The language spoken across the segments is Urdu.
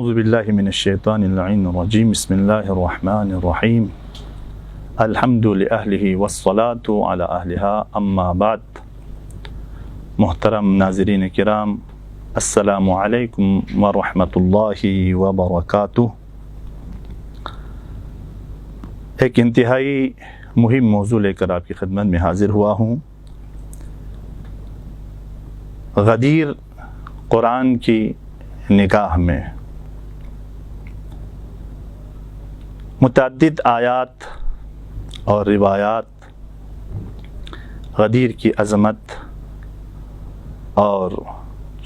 اعوذ باللہ من الشیطان اللعین الرجیم بسم اللہ الرحمن الرحیم الحمد لأہلہ والصلاة علی اہلہا اما بعد۔ محترم ناظرین کرام، السلام علیکم ورحمۃ اللہ وبرکاتہ۔ ایک انتہائی مہم موضوع لے کر آپ کی خدمت میں حاضر ہوا ہوں۔ غدیر قرآن کی نگاہ میں متعدد آیات اور روایات غدیر کی عظمت اور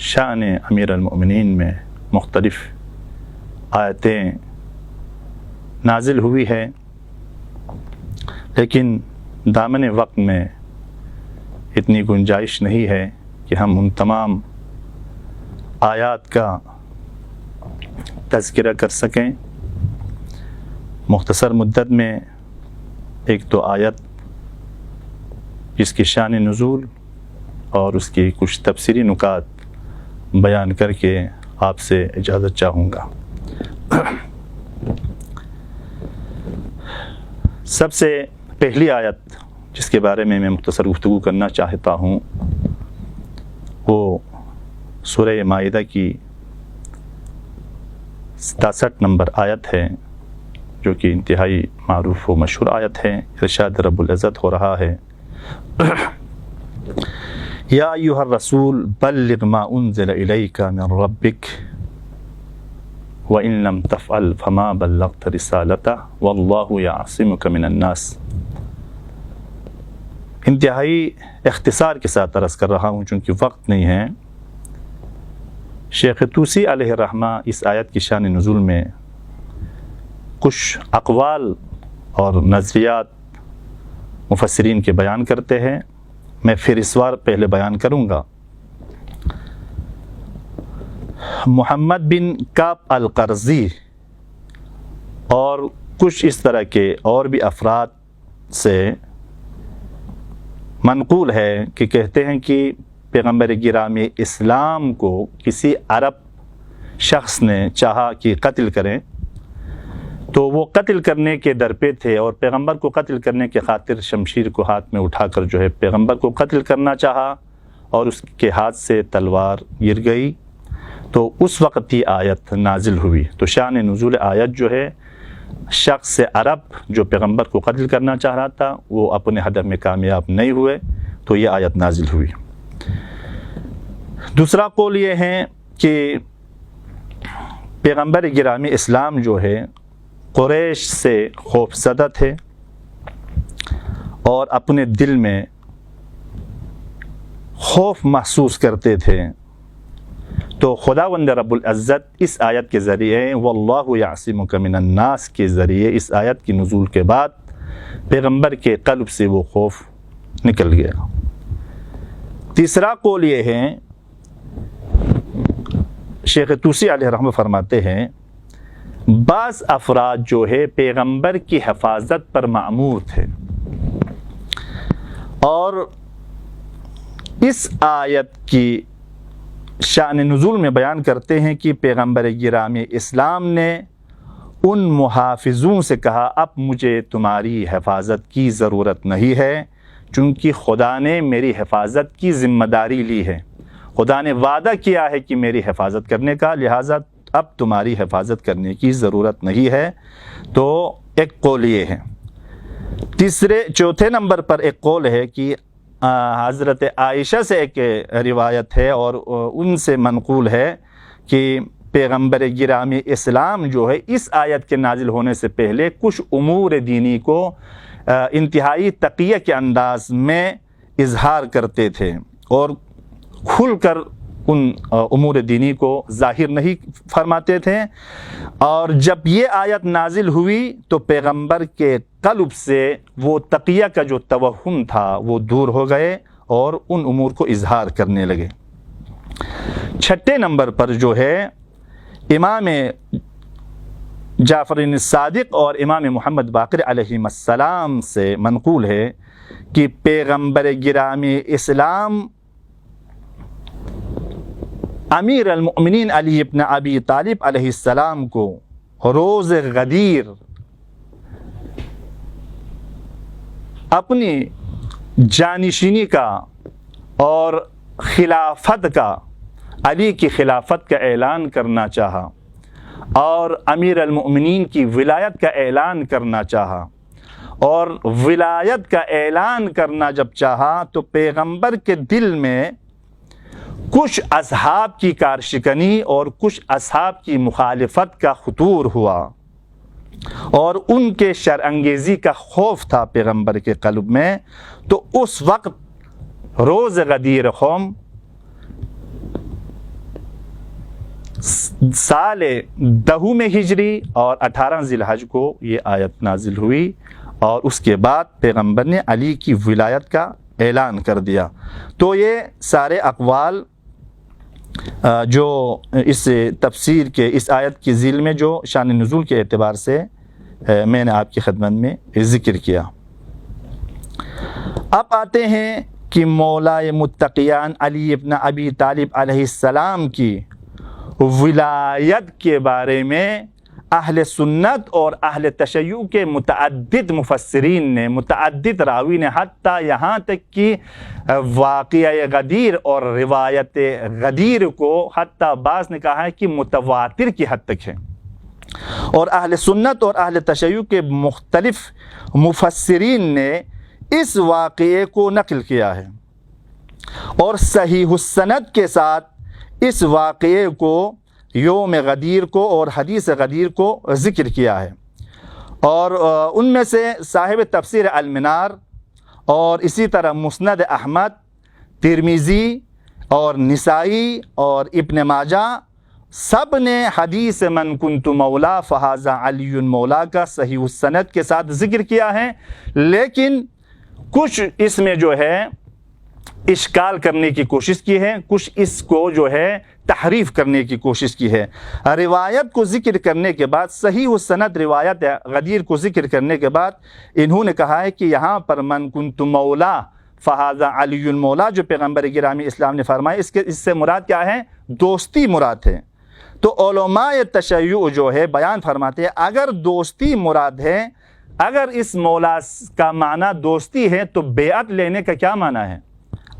شان امیر المؤمنین میں مختلف آیتیں نازل ہوئی ہے، لیکن دامن وقت میں اتنی گنجائش نہیں ہے کہ ہم ان تمام آیات کا تذکرہ کر سکیں۔ مختصر مدت میں ایک تو آیت جس کی شان نزول اور اس کی کچھ تفسیری نکات بیان کر کے آپ سے اجازت چاہوں گا۔ سب سے پہلی آیت جس کے بارے میں مختصر گفتگو کرنا چاہتا ہوں وہ سورہ مائدہ کی 67 نمبر آیت ہے، جو کہ انتہائی معروف و مشہور آیت ہے۔ ارشاد رب العزت ہو رہا ہے، یا ایھا الرسول بلغ ما انزل الیک من ربک وان لم تفعل فما بلغت رسالتہ واللہ یعصمک من الناس۔ انتہائی اختصار کے ساتھ عرض کر رہا ہوں چونکہ وقت نہیں ہے۔ شیخ طوسی علیہ الرحمہ اس آیت کی شان نزول میں کچھ اقوال اور نظریات مفسرین کے بیان کرتے ہیں، میں پھر اس بار پہلے بیان کروں گا۔ محمد بن کعب القرظی اور کچھ اس طرح کے اور بھی افراد سے منقول ہے کہ کہتے ہیں کہ پیغمبر گرامی اسلام کو کسی عرب شخص نے چاہا کہ قتل کریں، تو وہ قتل کرنے کے درپے تھے اور پیغمبر کو قتل کرنے کے خاطر شمشیر کو ہاتھ میں اٹھا کر جو ہے پیغمبر کو قتل کرنا چاہا اور اس کے ہاتھ سے تلوار گر گئی، تو اس وقت یہ آیت نازل ہوئی۔ تو شان نزول آیت جو ہے شخص عرب جو پیغمبر کو قتل کرنا چاہ رہا تھا وہ اپنے ہدف میں کامیاب نہیں ہوئے، تو یہ آیت نازل ہوئی۔ دوسرا قول یہ ہے کہ پیغمبر گرامی اسلام جو ہے قریش سے خوف زدہ تھے اور اپنے دل میں خوف محسوس کرتے تھے، تو خداوند رب العزت اس آیت کے ذریعے واللہ یعصمک من الناس کے ذریعے اس آیت کی نزول کے بعد پیغمبر کے قلب سے وہ خوف نکل گیا۔ تیسرا قول یہ ہے، شیخ طوسی علیہ الرحمہ فرماتے ہیں بعض افراد جو ہے پیغمبر کی حفاظت پر مأمور تھے اور اس آیت کی شان نزول میں بیان کرتے ہیں کہ پیغمبر گرامی اسلام نے ان محافظوں سے کہا اب مجھے تمہاری حفاظت کی ضرورت نہیں ہے، چونکہ خدا نے میری حفاظت کی ذمہ داری لی ہے، خدا نے وعدہ کیا ہے کہ میری حفاظت کرنے کا، لہٰذا اب تمہاری حفاظت کرنے کی ضرورت نہیں ہے۔ تو ایک قول یہ ہے۔ چوتھے نمبر پر ایک قول ہے کہ حضرت عائشہ سے ایک روایت ہے اور ان سے منقول ہے کہ پیغمبر گرامی اسلام جو ہے اس آیت کے نازل ہونے سے پہلے کچھ امور دینی کو انتہائی تقیہ کے انداز میں اظہار کرتے تھے اور کھل کر ان امور دینی کو ظاہر نہیں فرماتے تھے، اور جب یہ آیت نازل ہوئی تو پیغمبر کے قلب سے وہ تقیہ کا جو توہم تھا وہ دور ہو گئے اور ان امور کو اظہار کرنے لگے۔ چھٹے نمبر پر جو ہے امام جعفر صادق اور امام محمد باقر علیہ السلام سے منقول ہے کہ پیغمبر گرامی اسلام امیر المؤمنین علی ابن ابی طالب علیہ السلام کو روز غدیر اپنی جانشینی کا اور خلافت کا، علی کی خلافت کا اعلان کرنا چاہا اور امیر المؤمنین کی ولایت کا اعلان کرنا چاہا، اور ولایت کا اعلان کرنا جب چاہا تو پیغمبر کے دل میں کچھ اصحاب کی کارشکنی اور کچھ اصحاب کی مخالفت کا خطور ہوا، اور ان کے شرانگیزی کا خوف تھا پیغمبر کے قلب میں۔ تو اس وقت روز غدیر خم سال 10 ہجری اور 18 ذی الحج کو یہ آیت نازل ہوئی، اور اس کے بعد پیغمبر نے علی کی ولایت کا اعلان کر دیا۔ تو یہ سارے اقوال جو اس تفسیر کے اس آیت کی ذیل میں جو شان نزول کے اعتبار سے میں نے آپ کی خدمت میں ذکر کیا۔ اب آتے ہیں کہ مولائے متقیان علی ابن ابی طالب علیہ السلام کی ولایت کے بارے میں اہل سنت اور اہل تشیع کے متعدد مفسرین نے، متعدد راوی نے، حتیٰ یہاں تک کہ واقعہ غدیر اور روایت غدیر کو حتیٰ بعض نے کہا ہے کہ متواتر کی حد تک ہے، اور اہل سنت اور اہل تشیع کے مختلف مفسرین نے اس واقعے کو نقل کیا ہے، اور صحیح السند کے ساتھ اس واقعے کو، یوم غدیر کو اور حدیث غدیر کو ذکر کیا ہے۔ اور ان میں سے صاحب تفسیر المنار اور اسی طرح مسند احمد، ترمذی اور نسائی اور ابن ماجہ سب نے حدیث من کنت مولا فہذا علی مولا کا صحیح السند کے ساتھ ذکر کیا ہے، لیکن کچھ اس میں جو ہے اشکال کرنے کی کوشش کی ہے، کچھ اس کو جو ہے تحریف کرنے کی کوشش کی ہے۔ روایت کو ذکر کرنے کے بعد، صحیح السند روایت غدیر کو ذکر کرنے کے بعد انہوں نے کہا ہے کہ یہاں پر من کنت مولا فہذا علی مولا جو پیغمبر گرامی اسلام نے فرمایا، اس سے مراد کیا ہے؟ دوستی مراد ہے۔ تو علماء تشیع جو ہے بیان فرماتے ہیں اگر دوستی مراد ہے، اگر اس مولا کا معنی دوستی ہے تو بیعت لینے کا کیا معنی ہے؟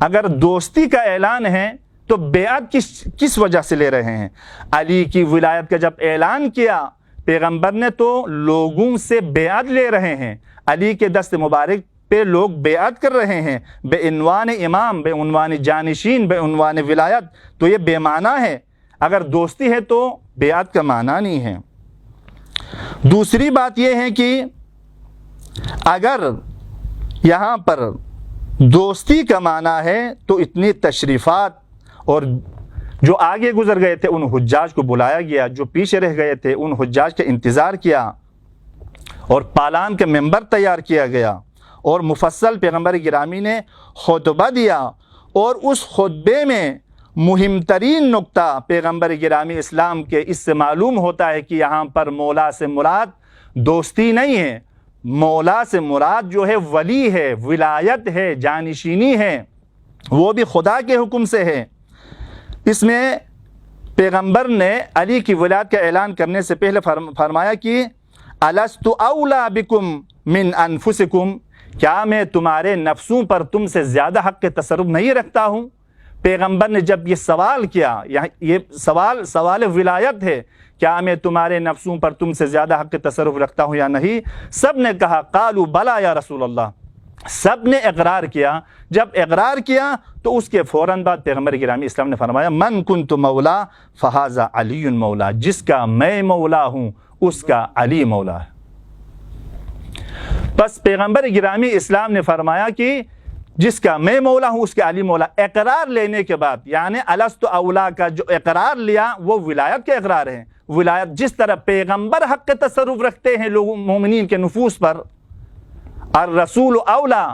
اگر دوستی کا اعلان ہے تو بیعت کس وجہ سے لے رہے ہیں؟ علی کی ولایت کا جب اعلان کیا پیغمبر نے تو لوگوں سے بیعت لے رہے ہیں، علی کے دست مبارک پہ لوگ بیعت کر رہے ہیں بے عنوان امام، بے عنوان جانشین، بے عنوان ولایت، تو یہ بے معنی ہے۔ اگر دوستی ہے تو بیعت کا معنی نہیں ہے۔ دوسری بات یہ ہے کہ اگر یہاں پر دوستی کا معنی ہے تو اتنی تشریفات اور جو آگے گزر گئے تھے ان حجاج کو بلایا گیا، جو پیچھے رہ گئے تھے ان حجاج کا انتظار کیا، اور پالان کا ممبر تیار کیا گیا، اور مفصل پیغمبر گرامی نے خطبہ دیا، اور اس خطبے میں مہم ترین نقطہ پیغمبر گرامی اسلام کے اس سے معلوم ہوتا ہے کہ یہاں پر مولا سے مراد دوستی نہیں ہے، مولا سے مراد جو ہے ولی ہے، ولایت ہے، جانشینی ہے، وہ بھی خدا کے حکم سے ہے۔ اس میں پیغمبر نے علی کی ولایت کا اعلان کرنے سے پہلے فرمایا کہ الست اولا بکم من انفسکم، کیا میں تمہارے نفسوں پر تم سے زیادہ حق کے تصرف نہیں رکھتا ہوں؟ پیغمبر نے جب یہ سوال کیا، یہ سوال ولایت ہے، کیا میں تمہارے نفسوں پر تم سے زیادہ حق کے تصرف رکھتا ہوں یا نہیں؟ سب نے کہا قالوا بلا یا رسول اللہ، سب نے اقرار کیا۔ جب اقرار کیا تو اس کے فوراً بعد پیغمبر گرامی اسلام نے فرمایا من کنت مولا فہذا علی مولا، جس کا میں مولا ہوں اس کا علی مولا ہے۔ بس پیغمبر گرامی اسلام نے فرمایا کہ جس کا میں مولا ہوں اس کے علی مولا۔ اقرار لینے کے بعد یعنی الست اولا کا جو اقرار لیا وہ ولایت کا اقرار ہے۔ ولایت جس طرح پیغمبر حق کے تصرف رکھتے ہیں لوگوں مومنین کے نفوس پر، الرسول اولا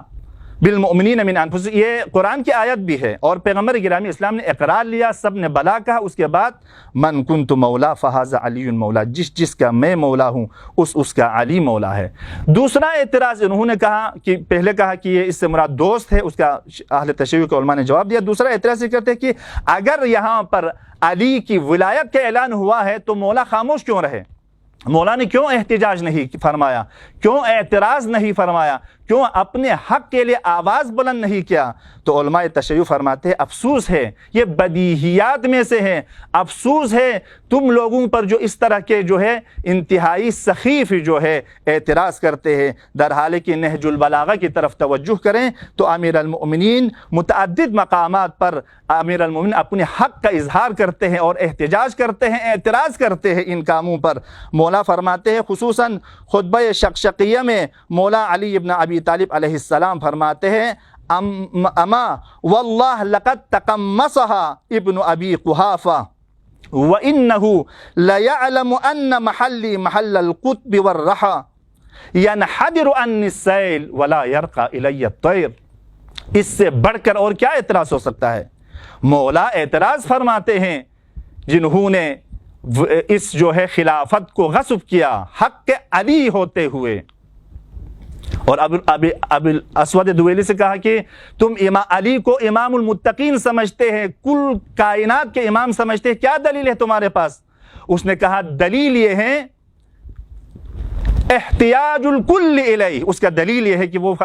بالمؤمنین من انفسہم، یہ قرآن کی آیت بھی ہے، اور پیغمبر گرامی اسلام نے اقرار لیا، سب نے بلا کہا، اس کے بعد من کنت مولا فہذا علی مولا، جس کا میں مولا ہوں اس کا علی مولا ہے۔ دوسرا اعتراض انہوں نے کہا کہ پہلے کہا کہ یہ اس سے مراد دوست ہے، اس کا اہل تشیع کے علماء نے جواب دیا۔ دوسرا اعتراض یہ کرتے ہیں کہ اگر یہاں پر علی کی ولایت کا اعلان ہوا ہے تو مولا خاموش کیوں رہے؟ مولا نے کیوں احتجاج نہیں فرمایا، کیوں اعتراض نہیں فرمایا، کیوں اپنے حق کے لیے آواز بلند نہیں کیا؟ تو علماء تشیع فرماتے ہیں افسوس ہے، یہ بدیہیات میں سے ہے، افسوس ہے تم لوگوں پر جو اس طرح کے جو ہے انتہائی سخیف جو ہے اعتراض کرتے ہیں، در حال کہ نہج البلاغہ کی طرف توجہ کریں تو امیر المؤمنین متعدد مقامات پر امیر المؤمنین اپنے حق کا اظہار کرتے ہیں اور احتجاج کرتے ہیں، اعتراض کرتے ہیں ان کاموں پر۔ مولا فرماتے ہیں خصوصاً خطبہ شقشقیہ میں مولا علی ابن ابی طالب علیہ السلام فرماتے ہیں اما واللہ لقد تقمصها ابن ابی قحافہ وَإِنَّهُ لَيَعْلَمُ أَنَّ مَحَلِّي مَحَلَّ الْقُطْبِ وَالرَّحَى يَنْحَدِرُ عَنِّي السَّيْلُ وَلَا يَرْقَى إِلَيَّ الطَّيْرُ۔ اس سے بڑھ کر اور کیا اعتراض ہو سکتا ہے؟ مولا اعتراض فرماتے ہیں جنہوں نے اس جو ہے خلافت کو غصب کیا حق علی ہوتے ہوئے، اور ابو اسود دویلی سے کہا کہ تم علی کو امام المتقین سمجھتے ہیں، کل کائنات کے امام سمجھتے ہیں، کیا دلیل ہے تمہارے پاس؟ اس نے کہا دلیل یہ ہے احتیاج الکل الیہ، اس کا دلیل یہ ہے کہ وہ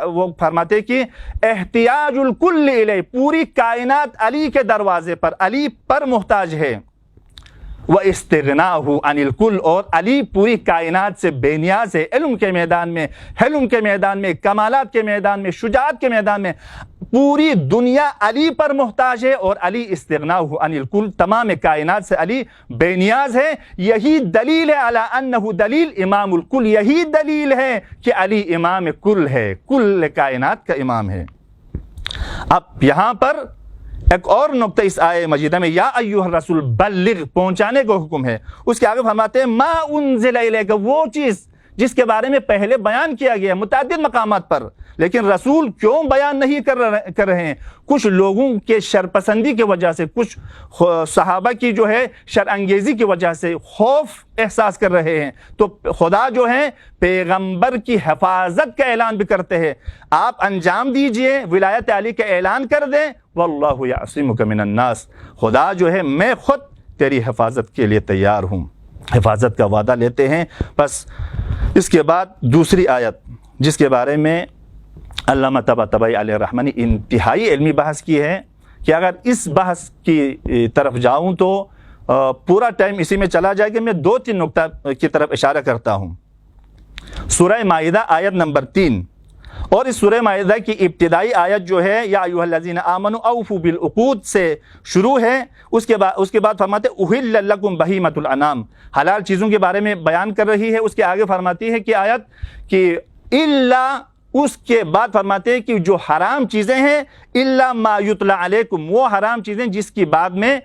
فرماتے کہ احتیاج الکل الیہ، پوری کائنات علی کے دروازے پر، علی پر محتاج ہے، وَإِسْتِغْنَاهُ عَنِ الْكُلِّ، اور علی پوری کائنات سے بے نیاز ہے، علم کے میدان میں، حلم کے میدان میں، کمالات کے میدان میں، شجاعت کے میدان میں، پوری دنیا علی پر محتاج ہے، اور علی استغناہ عن الکل، تمام کائنات سے علی بے نیاز ہے۔ یہی دلیل ہے علی انہ دلیل امام الکل، یہی دلیل ہے کہ علی امام کل ہے، کل کائنات کا امام ہے۔ اب یہاں پر ایک اور نقطہ اس آیہ مجیدہ میں یا ایھا الرسول بلغ، پہنچانے کو حکم ہے، اس کے آگے فرماتے ہیں ما انزل الیک، وہ چیز جس کے بارے میں پہلے بیان کیا گیا متعدد مقامات پر، لیکن رسول کیوں بیان نہیں کر رہے ہیں؟ کچھ لوگوں کے شرپسندی کی وجہ سے، کچھ صحابہ کی جو ہے شرانگیزی کی وجہ سے خوف احساس کر رہے ہیں، تو خدا جو ہے پیغمبر کی حفاظت کا اعلان بھی کرتے ہیں، آپ انجام دیجئے، ولایت علی کا اعلان کر دیں، واللہ یعصمک من الناس، خدا جو ہے میں خود تیری حفاظت کے لیے تیار ہوں، حفاظت کا وعدہ لیتے ہیں۔ بس اس کے بعد دوسری آیت جس کے بارے میں علامہ طباطبائی علیہ الرحمہ نے انتہائی علمی بحث کی ہے، کہ اگر اس بحث کی طرف جاؤں تو پورا ٹائم اسی میں چلا جائے گا، میں دو تین نقطہ کی طرف اشارہ کرتا ہوں۔ سورہ مائدہ آیت نمبر 3، اور اس سورہ مائدہ کی ابتدائی آیت جو ہے یا ایھا الذین آمنوا اوفوا بالعقود سے شروع ہے، اس کے بعد فرماتے احل لکم بہیمۃ الانعام، حلال چیزوں کے بارے میں بیان کر رہی ہے۔ اس کے آگے فرماتی ہے کہ آیت کہ الا، اس کے بعد فرماتے ہیں کہ جو حرام چیزیں ہیں الا ما یتلی علیکم، وہ حرام چیزیں جس کی بعد میں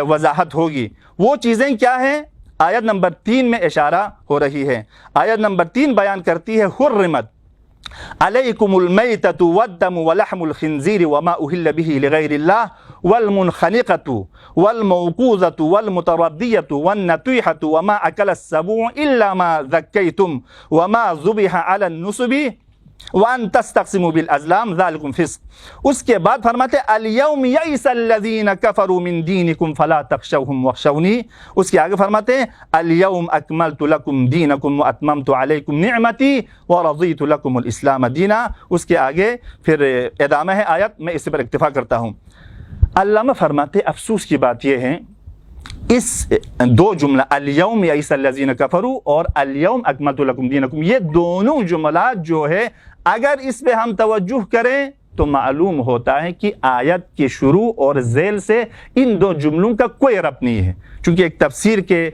وضاحت ہوگی، وہ چیزیں کیا ہیں؟ آیت نمبر 3 میں اشارہ ہو رہی ہے۔ آیت نمبر 3 بیان کرتی ہے حرمت علیکم المیتۃ والدم ولحم الخنزیر وما اہل به لغیر اللہ والمنخنقۃ والموقوذۃ والمتردیۃ والنطیحۃ وما اکل السبع الا ما ذکیتم وما ذبح علی النصب وان تستقسموا بالازلام ذلکم فسق۔ اس کے بعد فرماتے الیوم یئس الذین کفروا من دینکم فلا تخشوہم واخشونی۔ اس کے آگے فرماتے ہیں الیوم اکملت لکم دینکم واتممت علیکم نعمتی ورضیت لکم الاسلام دینا۔ اس کے آگے پھر ادامہ ہے آیت، میں اس پر اکتفا کرتا ہوں۔ علامہ فرماتے افسوس کی بات یہ ہے اس دو جملہ الیوم یئس الذین کفروا اور الیوم اکملت لکم دینکم، یہ دونوں جملات جو ہے اگر اس پہ ہم توجہ کریں تو معلوم ہوتا ہے کہ آیت کے شروع اور ذیل سے ان دو جملوں کا کوئی ربط نہیں ہے، چونکہ ایک تفسیر کے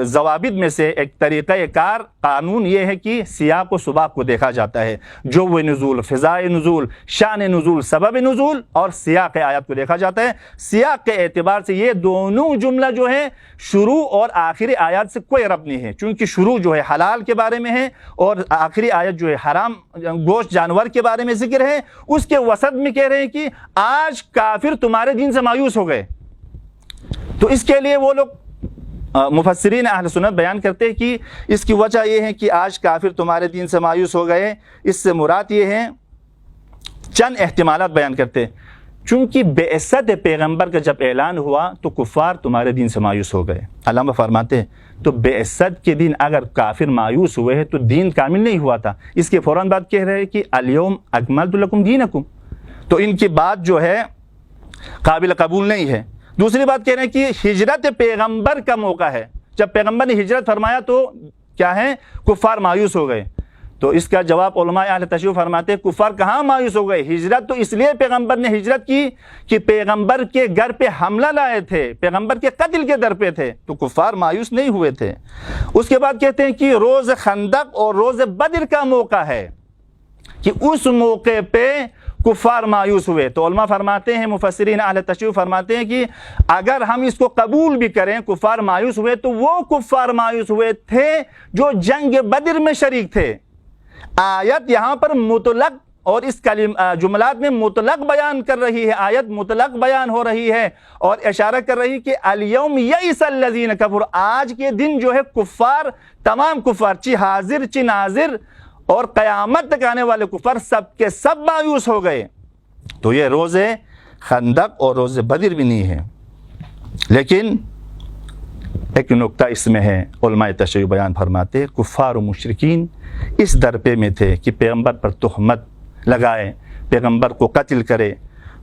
ضوابط میں سے ایک طریقہ کار قانون یہ ہے کہ سیاق و سباق کو دیکھا جاتا ہے، جو وہ نزول، فضائے نزول، شان نزول، سبب نزول اور سیاق آیات کو دیکھا جاتا ہے۔ سیاق کے اعتبار سے یہ دونوں جملہ جو ہے شروع اور آخری آیات سے کوئی ربط نہیں ہے، چونکہ شروع جو ہے حلال کے بارے میں ہے اور آخری آیت جو ہے حرام گوشت جانور کے بارے میں ذکر ہے۔ اس کے وسط میں کہہ رہے ہیں کہ آج کافر تمہارے دین سے مایوس ہو گئے، تو اس کے لیے وہ لوگ مفسرین اہل سنت بیان کرتے ہیں کہ اس کی وجہ یہ ہے کہ آج کافر تمہارے دین سے مایوس ہو گئے، اس سے مراد یہ ہے، چند احتمالات بیان کرتے ہیں۔ چونکہ بعثت پیغمبر کا جب اعلان ہوا تو کفار تمہارے دین سے مایوس ہو گئے، علامہ فرماتے ہیں تو بعثت کے دن اگر کافر مایوس ہوئے ہیں تو دین کامل نہیں ہوا تھا۔ اس کے فوراً بعد کہہ رہے ہیں کہ الیوم اکملت لکم دینکم، تو ان کی بات جو ہے قابل قبول نہیں ہے۔ دوسری بات کہہ رہے ہیں کہ ہجرت پیغمبر کا موقع ہے، جب پیغمبر نے ہجرت فرمایا تو کیا ہے، کفار مایوس ہو گئے۔ تو اس کا جواب علماء اہل تشیع فرماتے ہیں کفار کہاں مایوس ہو گئے، ہجرت تو اس لیے پیغمبر نے ہجرت کی کہ پیغمبر کے گھر پہ حملہ لائے تھے، پیغمبر کے قتل کے در پہ تھے، تو کفار مایوس نہیں ہوئے تھے۔ اس کے بعد کہتے ہیں کہ روز خندق اور روز بدر کا موقع ہے کہ اس موقع پہ کفار مایوس ہوئے۔ تو علماء فرماتے ہیں، مفسرین اہل تشیع فرماتے ہیں کہ اگر ہم اس کو قبول بھی کریں کفار مایوس ہوئے تو وہ کفار مایوس ہوئے تھے جو جنگ بدر میں شریک تھے۔ آیت یہاں پر مطلق اور اس جملات میں مطلق بیان کر رہی ہے، آیت مطلق بیان ہو رہی ہے اور اشارہ کر رہی کہ الیوم یئس الذین کفروا، آج کے دن جو ہے کفار، تمام کفار چی حاضر چی ناظر اور قیامت تک آنے والے کفار سب کے سب مایوس ہو گئے۔ تو یہ روز خندق اور روز بدر بھی نہیں ہے۔ لیکن ایک نکتہ اس میں ہے، علماء تشیع بیان فرماتے کفار و مشرکین اس درپے میں تھے کہ پیغمبر پر تہمت لگائے، پیغمبر کو قتل کرے،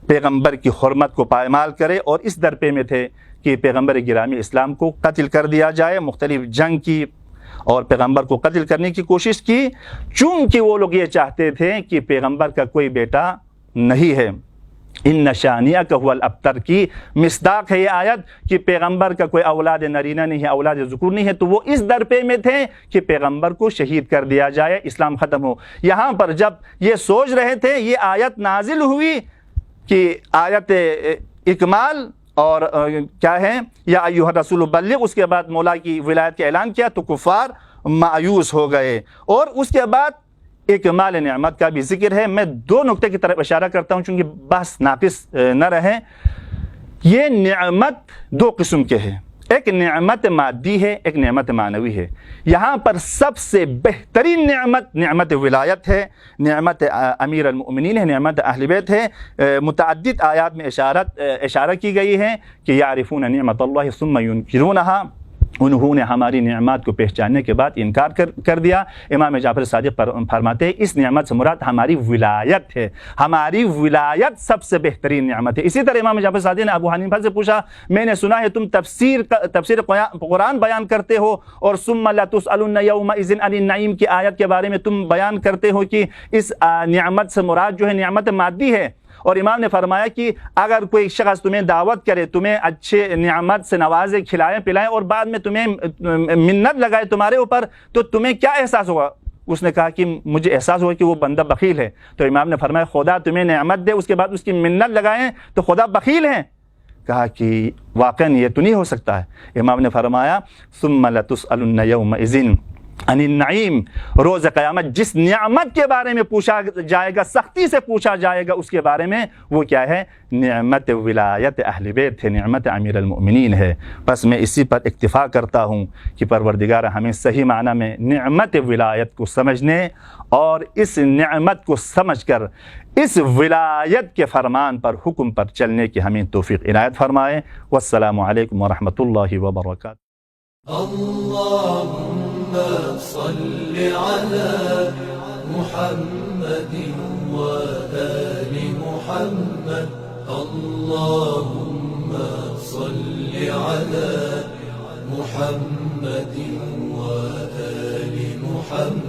پیغمبر کی حرمت کو پائمال کرے، اور اس درپے میں تھے کہ پیغمبر گرامی اسلام کو قتل کر دیا جائے، مختلف جنگ کی اور پیغمبر کو قتل کرنے کی کوشش کی، چونکہ وہ لوگ یہ چاہتے تھے کہ پیغمبر کا کوئی بیٹا نہیں ہے۔ ان شانیک هو الابتر کی مصداق ہے یہ آیت کہ پیغمبر کا کوئی اولاد نرینہ نہیں ہے، اولاد ذکور نہیں ہے، تو وہ اس درپے میں تھے کہ پیغمبر کو شہید کر دیا جائے، اسلام ختم ہو۔ یہاں پر جب یہ سوچ رہے تھے یہ آیت نازل ہوئی کہ آیت اکمال اور کیا ہے یا ایھا الرسول بلغ، اس کے بعد مولا کی ولایت کا اعلان کیا تو کفار مایوس ہو گئے۔ اور اس کے بعد اکمال نعمت کا بھی ذکر ہے۔ میں دو نقطے کی طرف اشارہ کرتا ہوں چونکہ بحث ناقص نہ رہے۔ یہ نعمت دو قسم کے ہیں، ایک نعمت مادی ہے، ایک نعمت معنوی ہے۔ یہاں پر سب سے بہترین نعمت نعمت ولایت ہے، نعمت امیر المؤمنین ہے، نعمت اہل بیت ہے۔ متعدد آیات میں اشارہ کی گئی ہے کہ یعرفون نعمت اللہ ثم ینکرونہا، انہوں نے ہماری نعمات کو پہچاننے کے بعد انکار کر دیا۔ امام جعفر صادق فرماتے ہیں اس نعمت سے مراد ہماری ولایت ہے، ہماری ولایت سب سے بہترین نعمت ہے۔ اسی طرح امام جعفر صادق نے ابو حنیفہ سے پوچھا، میں نے سنا ہے تم تفسیر قرآن بیان کرتے ہو اور ثم لتسألن یومئذ عن النعیم کی آیت کے بارے میں تم بیان کرتے ہو کہ اس نعمت سے مراد جو ہے نعمت مادی ہے، اور امام نے فرمایا کہ اگر کوئی شخص تمہیں دعوت کرے، تمہیں اچھے نعمت سے نوازے، کھلائے پلائے اور بعد میں تمہیں منت لگائے تمہارے اوپر، تو تمہیں کیا احساس ہوگا؟ اس نے کہا کہ مجھے احساس ہوا کہ وہ بندہ بخیل ہے۔ تو امام نے فرمایا خدا تمہیں نعمت دے اس کے بعد اس کی منت لگائیں تو خدا بخیل ہے؟ کہا کہ واقعاً یہ تو نہیں ہو سکتا ہے۔ امام نے فرمایا ثم لتسألن یومئذ عن النعیم، روز قیامت جس نعمت کے بارے میں پوچھا جائے گا، سختی سے پوچھا جائے گا اس کے بارے میں، وہ کیا ہے؟ نعمت ولایت اہل بیت ہے، نعمت امیر المؤمنین ہے۔ بس میں اسی پر اکتفا کرتا ہوں کہ پروردگار ہمیں صحیح معنی میں نعمت ولایت کو سمجھنے اور اس نعمت کو سمجھ کر اس ولایت کے فرمان پر، حکم پر چلنے کی ہمیں توفیق عنایت فرمائے۔ والسلام علیکم ورحمۃ اللہ وبرکاتہ۔ اللهم صل على محمد وآل محمد، اللهم صل على محمد وآل محمد۔